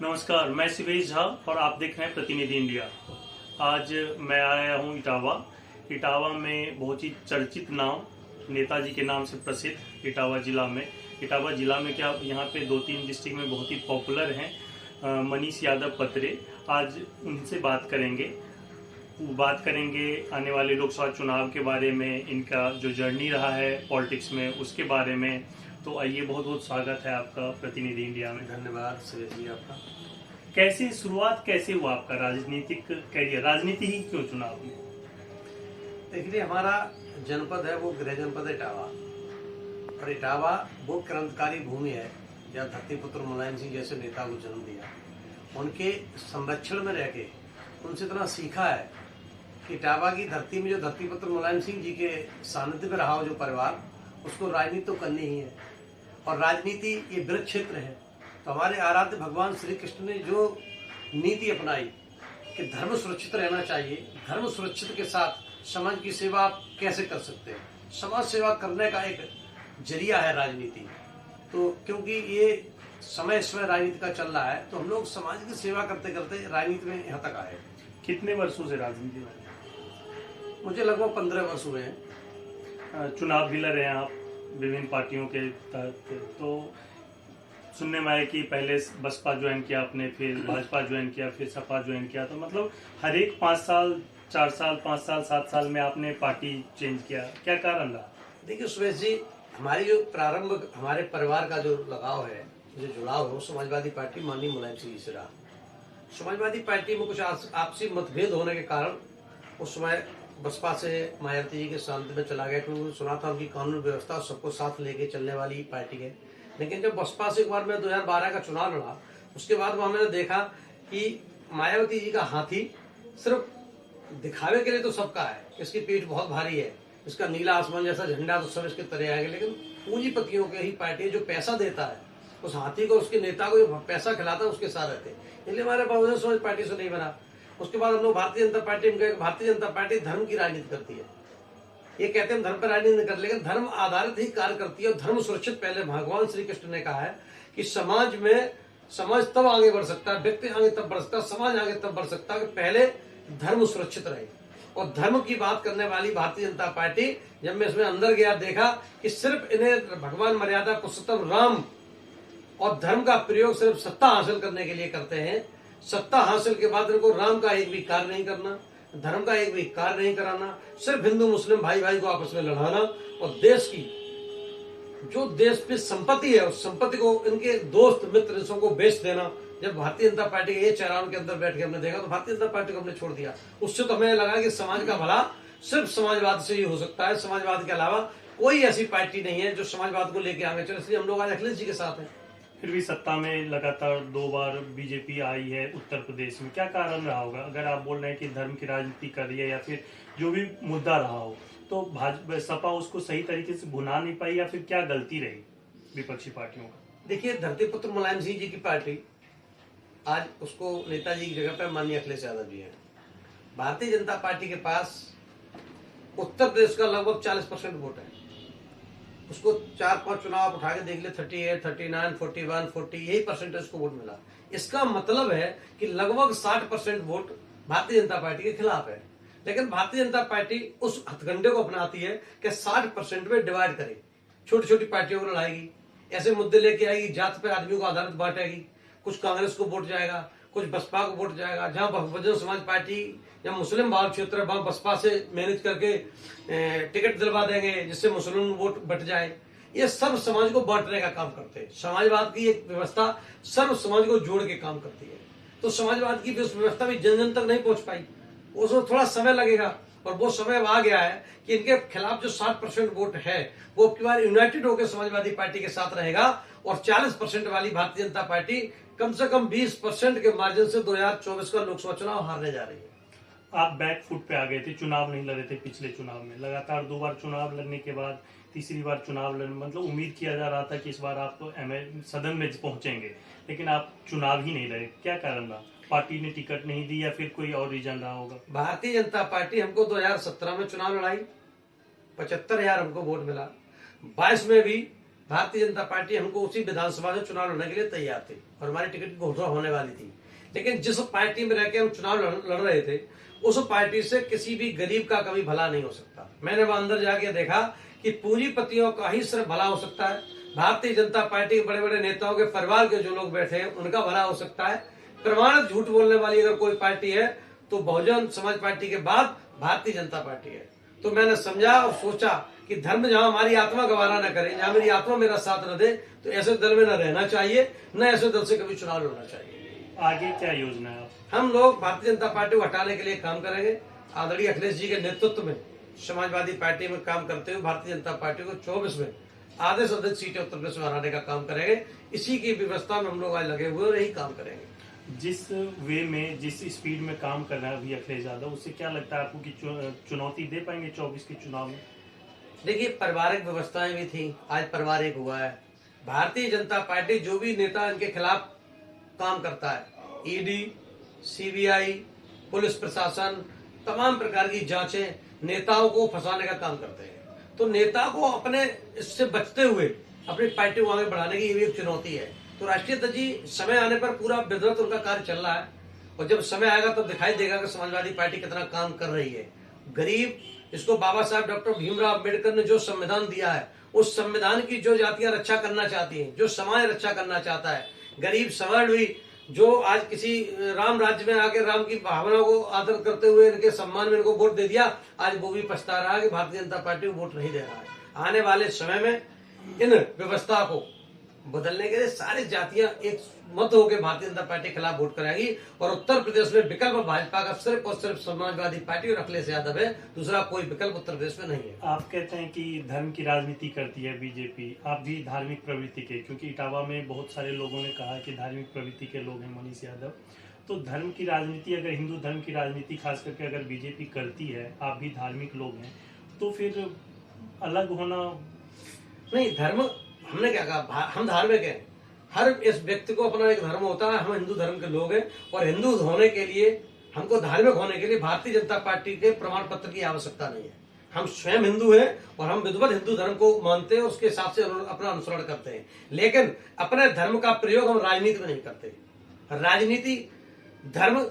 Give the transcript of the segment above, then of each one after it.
नमस्कार, मैं शिवेश झा और आप देख रहे हैं प्रतिनिधि इंडिया। आज मैं आया हूँ इटावा। इटावा में बहुत ही चर्चित नाम, नेताजी के नाम से प्रसिद्ध इटावा जिला में। इटावा जिला में क्या, यहाँ पे 2-3 डिस्ट्रिक्ट में बहुत ही पॉपुलर हैं मनीष यादव पत्रे। आज उनसे बात करेंगे आने वाले लोकसभा चुनाव के बारे में, इनका जो जर्नी रहा है पॉलिटिक्स में उसके बारे में। तो आइए, बहुत बहुत स्वागत है आपका प्रतिनिधि इंडिया में। धन्यवाद सुरेश जी आपका। शुरुआत कैसे हुआ आपका राजनीतिक कैरियर? राजनीति ही क्यों चुना आपने? देखिए, हमारा जनपद है वो गृह जनपद है इटावा, और इटावा वो क्रांतिकारी भूमि है जहाँ धरतीपुत्र मुलायम सिंह जैसे नेता को जन्म दिया। उनके संरक्षण में रह के उनसे इतना सीखा है कि इटावा की धरती में जो धरतीपुत्र मुलायम सिंह जी के सानिध्य में रहा हो जो परिवार, उसको राजनीति तो करनी ही है। और राजनीति ये वृक्ष क्षेत्र है। तो हमारे आराध्य भगवान श्री कृष्ण ने जो नीति अपनाई कि धर्म सुरक्षित रहना चाहिए, धर्म सुरक्षित के साथ समाज की सेवा आप कैसे कर सकते हैं, समाज सेवा करने का एक जरिया है राजनीति। तो क्योंकि ये समय राजनीति का चल रहा है, तो हम लोग समाज की सेवा करते करते राजनीति में यहाँ तक आए। कितने वर्षों से राजनीति में? मुझे लगभग 15 वर्ष हुए हैं। चुनाव भी लड़ रहे हैं आप विभिन्न पार्टियों के तहत। तो सुनने में आया कि पहले बसपा ज्वाइन किया आपने, फिर भाजपा ज्वाइन किया, फिर सपा ज्वाइन किया। तो मतलब हर एक 5 साल, 4 साल, 5 साल, 7 साल में आपने पार्टी चेंज किया, क्या कारण रहा? देखिए सुरेश जी, हमारी जो प्रारंभ हमारे परिवार का जो लगाव है, जो जुड़ाव है, वो समाजवादी पार्टी माननीय मुलायम सिंह जी से रहा। समाजवादी पार्टी में कुछ आपसी मतभेद होने के कारण उस समय बसपा से मायावती जी के सानिध्य में चला गया, क्योंकि सुना था उनकी कानून व्यवस्था सबको साथ लेके चलने वाली पार्टी है। लेकिन जब बसपा से एक बार मैं 2012 का चुनाव लड़ा, उसके बाद वहां मैंने देखा कि मायावती जी का हाथी सिर्फ दिखावे के लिए तो सबका है, इसकी पीठ बहुत भारी है, इसका नीला आसमान जैसा झंडा तो सब इसके तरह आएंगे, लेकिन पूंजीपतियों के ही पार्टी जो पैसा देता है उस हाथी को, उसके नेता को जो पैसा खिलाता है उसके साथ रहते, इसलिए हमारे बहुजन समाज पार्टी से नहीं बना। उसके बाद हम लोग भारतीय जनता पार्टी में गए। भारतीय जनता पार्टी धर्म की राजनीति करती है। ये कहते हैं धर्म पर राजनीति नहीं कर, लेकिन धर्म आधारित ही कार्य करती है। और धर्म सुरक्षित, पहले भगवान श्री कृष्ण ने कहा है कि समाज तब आगे बढ़ सकता है, व्यक्ति आगे तब बढ़ सकता है, समाज आगे तब बढ़ सकता है कि पहले धर्म सुरक्षित रहे। और धर्म की बात करने वाली भारतीय जनता पार्टी, जब मैं इसमें अंदर गया, देखा कि सिर्फ इन्हें भगवान मर्यादा पुरुषोत्तम राम और धर्म का प्रयोग सिर्फ सत्ता हासिल करने के लिए करते हैं। सत्ता हासिल के बाद इनको राम का एक भी कार्य नहीं करना, धर्म का एक भी कार्य नहीं कराना, सिर्फ हिंदू मुस्लिम भाई भाई को आपस में लड़ाना, और देश की जो देश पे संपत्ति है उस संपत्ति को इनके दोस्त मित्र को बेच देना। जब भारतीय जनता पार्टी के ये चेहरा के अंदर बैठ के हमने देखा, तो भारतीय जनता पार्टी को हमने छोड़ दिया। उससे तो हमें लगा कि समाज का भला सिर्फ समाजवाद से ही हो सकता है, समाजवाद के अलावा कोई ऐसी पार्टी नहीं है जो समाजवाद को लेकर आगे चले। इसलिए हम लोग आज अखिलेश जी के साथ हैं। फिर भी सत्ता में लगातार 2 बार बीजेपी आई है उत्तर प्रदेश में, क्या कारण रहा होगा? अगर आप बोल रहे हैं कि धर्म की राजनीति कर रही है या फिर जो भी मुद्दा रहा हो, तो भाजपा सपा उसको सही तरीके से भुना नहीं पाई, या फिर क्या गलती रही विपक्षी पार्टियों का? देखिए, धरतीपुत्र मुलायम सिंह जी की पार्टी आज उसको नेताजी की जगह पर माननीय अखिलेश यादव जी है। भारतीय जनता पार्टी के पास उत्तर प्रदेश का लगभग 40% वोट है। उसको 4-5 चुनाव उठा के देख ले, 38, 39, 41, 40 यही परसेंटेज को वोट मिला। इसका मतलब है कि लगभग 60% वोट भारतीय जनता पार्टी के खिलाफ है। लेकिन भारतीय जनता पार्टी उस हथकंडे को अपनाती है कि 60% में डिवाइड करे, छोटी छोटी पार्टियों को लड़ाएगी, ऐसे मुद्दे लेके आएगी, जात पे आदमी को आधारित बांटेगी, कुछ कांग्रेस को वोट जाएगा, कुछ बसपा को वोट जाएगा। जहां बहुजन समाज पार्टी या मुस्लिम बाहुल क्षेत्र है, वहां बसपा से मैनेज करके टिकट दिलवा देंगे जिससे मुस्लिम वोट बट जाए। ये सर्व समाज को बांटने का काम करते हैं। समाजवाद की एक व्यवस्था सर्व समाज को जोड़ के काम करती है। तो समाजवाद की व्यवस्था भी जन जन तक नहीं पहुंच पाई, उसमें थोड़ा समय लगेगा। और वो समय अब आ गया है कि इनके खिलाफ जो 60% वोट है वो अब की बार यूनाइटेड होकर समाजवादी पार्टी के साथ रहेगा, और 40% वाली भारतीय जनता पार्टी कम से कम 20% के मार्जिन से 2024 का लोकसभा चुनाव हारने जा रही है। आप बैक फुट पे आ गए थे, चुनाव नहीं लड़े थे पिछले चुनाव में। लगातार 2 बार चुनाव लड़ने के बाद तीसरी बार चुनाव लड़ने, मतलब उम्मीद किया जा रहा था कि इस बार आप सदन में पहुंचेंगे, लेकिन आप चुनाव ही नहीं लड़े, क्या कारण रहा? पार्टी ने टिकट नहीं दी या फिर कोई और रीजन रहा होगा? भारतीय जनता पार्टी हमको 2017 में चुनाव लड़ाई, 75,000 हमको वोट मिला। 22 में भी भारतीय जनता पार्टी हमको उसी विधानसभा से चुनाव लड़ने के लिए तैयार थी और हमारी टिकट की घोषणा होने वाली थी। लेकिन जिस पार्टी में रह के हम चुनाव लड़ रहे थे, उस पार्टी से किसी भी गरीब का कभी भला नहीं हो सकता। मैंने वहां अंदर जाके देखा कि पूंजीपतियों का ही सिर्फ भला हो सकता है। भारतीय जनता पार्टी के बड़े बड़े नेताओं के परिवार के जो लोग बैठे हैं उनका भला हो सकता है। प्रमाणित झूठ बोलने वाली अगर कोई पार्टी है तो बहुजन समाज पार्टी के बाद भारतीय जनता पार्टी है। तो मैंने समझा और सोचा कि धर्म जहां हमारी आत्मा गवारा न करे, जहां मेरी आत्मा मेरा साथ न दे, तो ऐसे दल में न रहना चाहिए, न ऐसे दल से कभी चुनाव लड़ना चाहिए। आगे क्या योजना है? हम लोग भारतीय जनता पार्टी को हटाने के लिए काम करेंगे। आदरणीय अखिलेश जी के नेतृत्व में समाजवादी पार्टी में काम करते हुए भारतीय जनता पार्टी को 24 में आधे से अधिक सीटें उत्तर प्रदेश में हराने का काम करेंगे। इसी की व्यवस्था में हम लोग आज लगे हुए और यही काम करेंगे। जिस वे में, जिस स्पीड में काम कर रहा है अभी अखिलेश यादव, उससे क्या लगता है आपको कि चुनौती दे पाएंगे 24 के चुनाव में? देखिए, पारिवारिक व्यवस्थाएं भी थी, आज परिवार एक हुआ है। भारतीय जनता पार्टी जो भी नेता इनके खिलाफ काम करता है, ईडी, सीबीआई, पुलिस प्रशासन, तमाम प्रकार की जांचें नेताओं को फंसाने का काम करते हैं। तो नेता को अपने इससे बचते हुए अपनी पार्टी को आगे बढ़ाने की ये भी एक चुनौती है। तो राष्ट्रीय अध्यक्ष जी समय आने पर पूरा विधिवत उनका कार्य चल रहा है और जब समय आएगा तब दिखाई देगा कि समाजवादी पार्टी कितना काम कर रही है। गरीब, इसको बाबा साहब डॉक्टर भीमराव अम्बेडकर ने जो संविधान दिया है, उस संविधान की जो जातियां रक्षा करना चाहती हैं, जो समाज रक्षा करना चाहता है, गरीब सवर्ण भी जो आज किसी राम राज्य में आके राम की भावना को आदर करते हुए इनके सम्मान में इनको वोट दे दिया, आज वो भी पछता रहा है कि भारतीय जनता पार्टी को वोट नहीं दे रहा है। आने वाले समय में इन व्यवस्था को बदलने के लिए सारी जातियां एक मत होकर भारतीय जनता पार्टी के खिलाफ वोट कराएगी और उत्तर प्रदेश में विकल्प भाजपा का सिर्फ और सिर्फ समाजवादी पार्टी और अखिलेश यादव है, दूसरा कोई विकल्प उत्तर प्रदेश में नहीं है। आप कहते हैं कि धर्म की राजनीति करती है बीजेपी, आप भी धार्मिक प्रवृत्ति के, क्योंकि इटावा में बहुत सारे लोगों ने कहा कि धार्मिक प्रवृत्ति के लोग हैं मनीष यादव, तो धर्म की राजनीति, अगर हिंदू धर्म की राजनीति खास करके अगर बीजेपी करती है, आप भी धार्मिक लोग हैं, तो फिर अलग होना नहीं। धर्म, हमने क्या कहा, हम धार्मिक हैं। हर इस व्यक्ति को अपना एक धर्म होता है। हम हिंदू धर्म के लोग हैं और हिंदू होने के लिए, हमको धार्मिक होने के लिए भारतीय जनता पार्टी के प्रमाण पत्र की आवश्यकता नहीं है। हम स्वयं हिंदू हैं और हम विधिवत हिंदू धर्म को मानते हैं, उसके हिसाब से अपना अनुसरण करते हैं। लेकिन अपने धर्म का प्रयोग हम राजनीति में नहीं करते। राजनीति, धर्म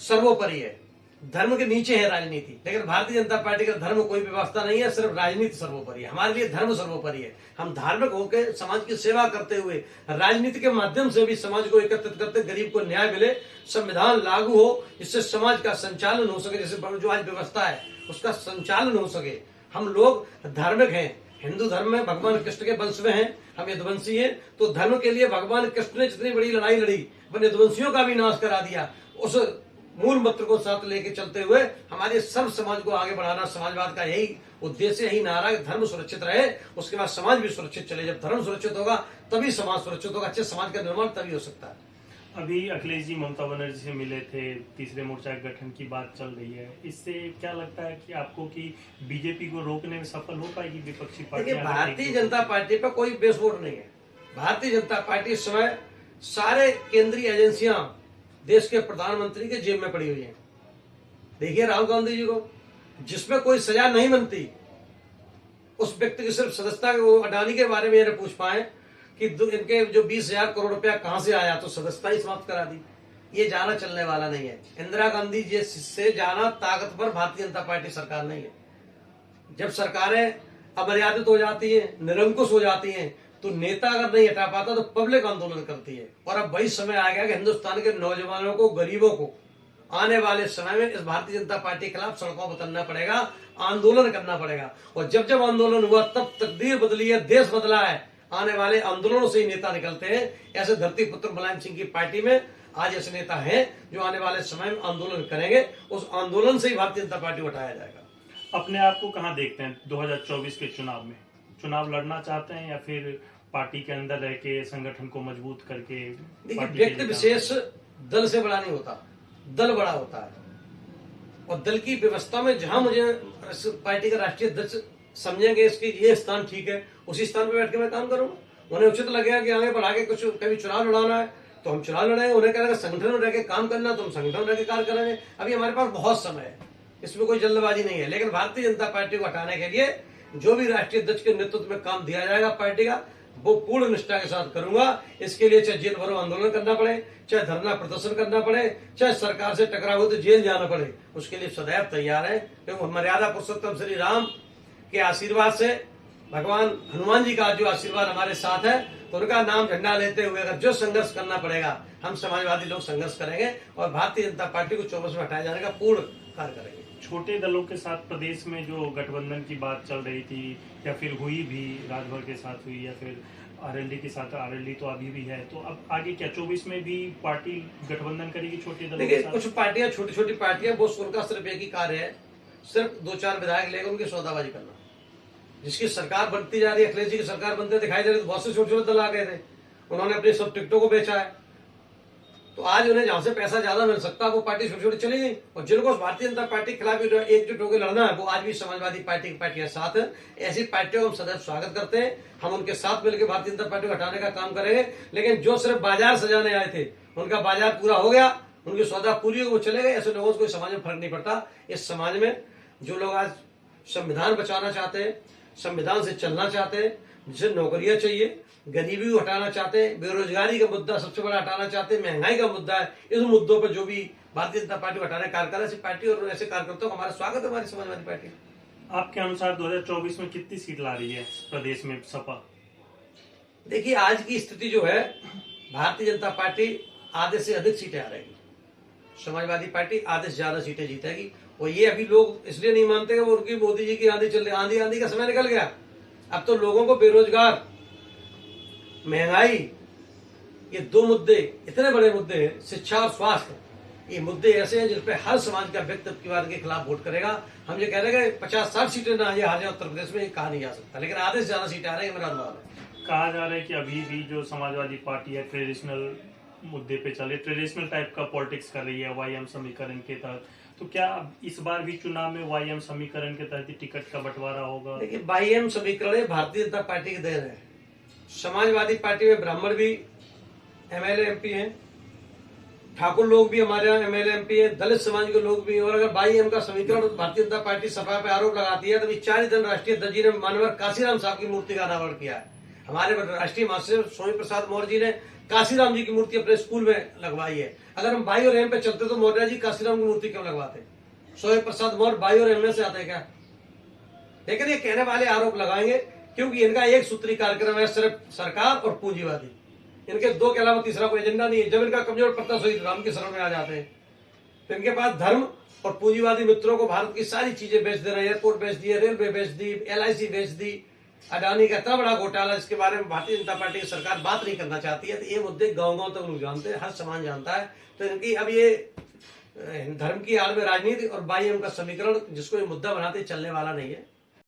सर्वोपरि है, धर्म के नीचे है राजनीति। लेकिन भारतीय जनता पार्टी का धर्म कोई व्यवस्था नहीं है, सिर्फ राजनीति सर्वोपरि है। हमारे लिए धर्म सर्वोपरि है। हम धार्मिक होकर समाज की सेवा करते हुए राजनीति के माध्यम से भी समाज को एकत्रित करते, गरीब को न्याय मिले, संविधान लागू हो, जिससे समाज का संचालन हो सके, जैसे जो आज व्यवस्था है उसका संचालन हो सके। हम लोग धार्मिक हैं। हिंदू धर्म में भगवान कृष्ण के वंश में हैं, हम यदुवंशी हैं। तो धर्म के लिए भगवान कृष्ण ने जितनी बड़ी लड़ाई लड़ी, अपने यदुवंशियों का भी नाश करा दिया। उस मूल मंत्र को साथ लेके चलते हुए हमारे सब समाज को आगे बढ़ाना समाजवाद का यही उद्देश्य, यही नारा है। धर्म सुरक्षित रहे, उसके बाद समाज भी सुरक्षित चले। जब धर्म सुरक्षित होगा तभी समाज सुरक्षित होगा, अच्छे समाज का निर्माण तभी हो सकता है। अभी अखिलेश जी ममता बनर्जी से मिले थे, तीसरे मोर्चा गठन की बात चल रही है, इससे क्या लगता है कि आपको कि बीजेपी को रोकने में सफल हो पाएगी विपक्षी पार्टी? भारतीय जनता पार्टी पर कोई बेस वोट नहीं है। भारतीय जनता पार्टी इस समय सारे केंद्रीय एजेंसियां देश के प्रधानमंत्री के जेब में पड़ी हुई है। देखिए राहुल गांधी जी को, जिसमें कोई सजा नहीं बनती, उस व्यक्ति की सिर्फ सदस्यता, वो अडानी के बारे में ये पूछ पाए कि इनके जो 20,000 करोड़ रुपया कहां से आया, तो सदस्यता ही समाप्त करा दी। ये जाना चलने वाला नहीं है। इंदिरा गांधी जी से जाना ताकतवर भारतीय जनता पार्टी सरकार नहीं है। जब सरकारें अमर्यादित हो जाती है, निरंकुश हो जाती हैं, तो नेता अगर नहीं हटा पाता तो पब्लिक आंदोलन करती है। और अब वही समय आ गया कि हिंदुस्तान के नौजवानों को, गरीबों को आने वाले समय में इस भारतीय जनता पार्टी के खिलाफ सड़कों पर उतरना पड़ेगा, आंदोलन करना पड़ेगा। और जब जब आंदोलन हुआ तब तकदीर बदली है, देश बदला है। आने वाले आंदोलनों से ही नेता निकलते हैं। ऐसे धरती पुत्र मुलायम सिंह की पार्टी में आज ऐसे नेता हैं जो आने वाले समय में आंदोलन करेंगे। उस आंदोलन से ही भारतीय जनता पार्टी को हटाया जाएगा। अपने आप को कहां देखते हैं 2024 के चुनाव में? चुनाव लड़ना चाहते हैं या फिर पार्टी के अंदर रह के संगठन को मजबूत करके? देखिए, व्यक्ति विशेष दल से बड़ा नहीं होता, दल बड़ा होता है। और दल की व्यवस्था में जहां मुझे पार्टी का राष्ट्रीय अध्यक्ष समझेंगे इसकी ये स्थान ठीक है, उसी स्थान पर बैठ के मैं काम करूंगा। उन्हें उचित लगेगा कि आगे बढ़ा के कुछ कभी चुनाव लड़ाना है तो हम चुनाव लड़ेंगे। उन्हें कहेगा संगठन में रह के काम करना तो हम संगठन में रह के कार्य करेंगे। अभी हमारे पास बहुत समय है, इसमें कोई जल्दबाजी नहीं है। लेकिन भारतीय जनता पार्टी को हटाने के लिए जो भी राष्ट्रीय अध्यक्ष के नेतृत्व में काम दिया जाएगा पार्टी का, वो पूर्ण निष्ठा के साथ करूंगा। इसके लिए चाहे जेल भरो आंदोलन करना पड़े, चाहे धरना प्रदर्शन करना पड़े, चाहे सरकार से टकराव हो तो जेल जाना पड़े, उसके लिए सदैव तैयार है। क्योंकि मर्यादा पुरुषोत्तम श्री राम के आशीर्वाद से, भगवान हनुमान जी का जो आशीर्वाद हमारे साथ है, तो उनका नाम झंडा लेते हुए अगर जो संघर्ष करना पड़ेगा, हम समाजवादी लोग संघर्ष करेंगे और भारतीय जनता पार्टी को 24 में हटाए जाने का पूर्ण कार्य करेंगे। छोटे दलों के साथ प्रदेश में जो गठबंधन की बात चल रही थी या फिर हुई भी, राजभर के साथ हुई या फिर आरएलडी के साथ, आरएलडी तो अभी भी है, तो अब आगे क्या 24 में भी पार्टी गठबंधन करेगी छोटे दलों के साथ? कुछ पार्टियां, छोटी छोटी पार्टियां, वो उनका सिर्फ एक ही कार्य है, सिर्फ 2-4 विधायक लेकर उनकी सौदाबाजी करना। जिसकी सरकार बनती जा रही है, अखिलेश जी की सरकार बनते दिखाई दे रही, तो बहुत से छोटे छोटे दल आ गए थे, उन्होंने अपनी सब टिकटों को बेचा है। तो आज उन्हें जहां से पैसा ज्यादा मिल सकता है वो पार्टी छोटी छोटी चली गई, और जिनको भारतीय जनता पार्टी के खिलाफ एकजुट होकर लड़ना है वो आज भी समाजवादी पार्टी की पार्टियां साथ है। ऐसी पार्टियों को हम सदैव स्वागत करते हैं, हम उनके साथ मिलकर भारतीय जनता पार्टी को हटाने का काम करेंगे। लेकिन जो सिर्फ बाजार सजाने आए थे, उनका बाजार पूरा हो गया, उनकी सौदा पूरी हो, वो चले गए। ऐसे लोगों से कोई समाज में फर्क नहीं पड़ता। इस समाज में जो लोग आज संविधान बचाना चाहते हैं, संविधान से चलना चाहते हैं, जिसे नौकरियां चाहिए, गरीबी को हटाना चाहते हैं, बेरोजगारी का मुद्दा सबसे बड़ा हटाना चाहते हैं, महंगाई का मुद्दा है, इस मुद्दों पर जो भी भारतीय जनता पार्टी को हटाने कार्य कर, ऐसी पार्टी और ऐसे कार्यकर्ताओं का हमारा स्वागत है हमारी समाजवादी पार्टी। आपके अनुसार 2024 में कितनी सीट ला रही है प्रदेश में सपा? देखिए, आज की स्थिति जो है, भारतीय जनता पार्टी आधे से अधिक सीटें आ रहेगी, समाजवादी पार्टी आधे से ज्यादा सीटें जीतेगी। और ये अभी लोग इसलिए नहीं मानते कि वो उनकी मोदी जी की आंधी चल रही, आंधी आंधी का समय निकल गया। अब तो लोगों को बेरोजगार, महंगाई, ये 2 मुद्दे इतने बड़े मुद्दे हैं, शिक्षा और स्वास्थ्य, ये मुद्दे ऐसे हैं जिन पे हर समाज का व्यक्ति के खिलाफ वोट करेगा। हम ये कह रहे हैं कि 50-60 सीटें ना ये हार जाए उत्तर प्रदेश में, ये कहा नहीं जा सकता, लेकिन आधे से ज्यादा सीटें आ रही है, मेरा अनुमान है। कहा जा रहा है कि अभी भी जो समाजवादी पार्टी है ट्रेडिशनल मुद्दे पे चले, ट्रेडिशनल टाइप का पॉलिटिक्स कर रही है YM समीकरण के तहत, तो क्या इस बार भी चुनाव में YM समीकरण के तहत ही टिकट का बंटवारा होगा? देखिए, YM समीकरण भारतीय जनता पार्टी की देन है। समाजवादी पार्टी में ब्राह्मण भी MLA MP हैं, ठाकुर लोग भी हमारे यहाँ MLA MP हैं, दलित समाज के लोग भी। और अगर YM का समीकरण भारतीय जनता पार्टी सपा पे आरोप लगाती है, तो 4 दिन राष्ट्रीय अध्यक्ष जी ने मानवर काशीराम साहब की मूर्ति का अनावरण किया है। हमारे राष्ट्रीय महासचिव स्वामी प्रसाद मौर्य जी ने काशीराम जी की मूर्ति अपने स्कूल में लगवाई है। अगर हम बाई और M पे चलते तो मौर्य जी काशीराम की मूर्ति क्यों लगवाते? स्वामी प्रसाद मौर्य बाई और M में से आते क्या? लेकिन ये कहने वाले आरोप लगाएंगे क्योंकि इनका एक सूत्री कार्यक्रम है, सिर्फ सरकार और पूंजीवादी। इनके 2 के अलावा तीसरा कोई एजेंडा नहीं है। जब इनका कमजोर पड़ता सही राम की शरण में आ जाते हैं। तो इनके पास धर्म और पूंजीवादी मित्रों को भारत की सारी चीजें बेच दे रहे हैं, एयरपोर्ट बेच दिए, रेलवे बेच दी, LIC बेच दी, अडानी का इतना बड़ा घोटाला जिसके बारे में भारतीय जनता पार्टी की सरकार बात नहीं करना चाहती है। तो ये मुद्दे गाँव-गाँव तक लोग जानते हैं, हर समाज जानता है। तो इनकी अब ये धर्म की आड़ में राजनीति और YM का समीकरण जिसको ये मुद्दा बनाते चलने वाला नहीं है।